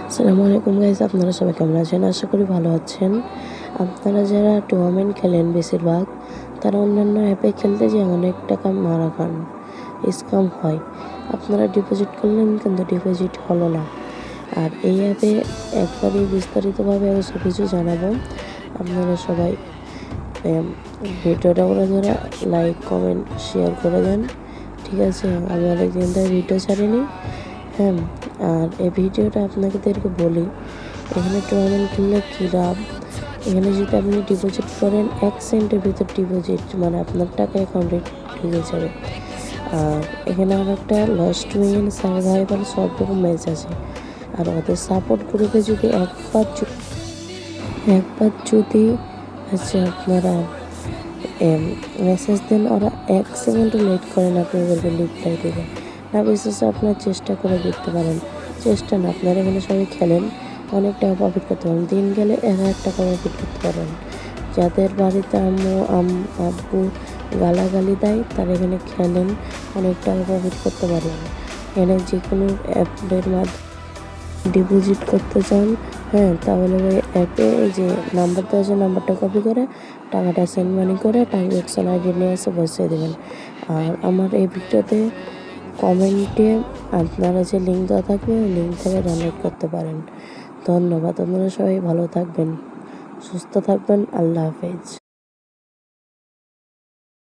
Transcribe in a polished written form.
আসসালামু আলাইকুম গাইস, আপনারা সবাই কেমন আছেন? আশা করি ভালো আছেন। আপনারা যারা টুর্নামেন্ট খেলেন বেশিরভাগ, তারা অন্যান্য অ্যাপে খেলতে যেয়ে অনেক টাকা মারা খান, স্ক্যাম হয়। আপনারা ডিপোজিট করলেন কিন্তু ডিপোজিট হলো না। আর এই অ্যাপে একবারই বিস্তারিতভাবে সব কিছু জানাবো। আপনারা সবাই ভিডিওটা যারা লাইক কমেন্ট শেয়ার করে দেন, ঠিক আছে? আমি অনেকদিন ধরে ভিডিও ছাড়িনি। হ্যাঁ, আর এই ভিডিওটা আপনাদেরকে বলি, এখানে টুর্নামেন্ট খেললে কী লাভ। এখানে যদি আপনি ডিপোজিট করেন 1 সেকেন্ডের ভিতর ডিপোজিট, মানে আপনার টাকা অ্যাকাউন্টে ঢুকে যাবে। আর এখানে আর একটা লস্ট উইন সার্ভাইভাল সব রকম ম্যাচ আছে। আর ওদের সাপোর্ট গ্রুপে যদি একবার যদি আপনারা মেসেজ দেন, ওরা 1 সেকেন্ডও লেট করে না, আপনাদেরকে রিপ্লাই দেবে না। বিশেষ আপনার চেষ্টা করে দেখতে পারেন। চেষ্টা না, আপনারা এখানে সবাই খেলেন, অনেক টাকা প্রফিট করতে পারেন। দিন গেলে 1000 টাকা প্রফিট করতে পারেন। যাদের বাড়িতে আব্বু গালাগালি দেয়, তারা এখানে খেলেন, অনেক টাকা প্রফিট করতে পারেন। এখানে যে কোনো অ্যাপের মাধ্যমে ডিপোজিট করতে চান, হ্যাঁ, তাহলে ওই অ্যাপে যে নাম্বার দেওয়া আছে, নাম্বারটা কপি করে টাকাটা সেন্ড মানি করে ট্রানজ্যাকশন আইডি নিয়ে এসে বসিয়ে দেবেন। আর আমার এই ভিডিওতে কমেন্টে আপনারা যে লিঙ্ক দেওয়া থাকবে, ওই লিঙ্ক থেকে ডাউনলোড করতে পারেন। ধন্যবাদ। আপনারা সবাই ভালো থাকবেন, সুস্থ থাকবেন। আল্লাহ হাফেজ।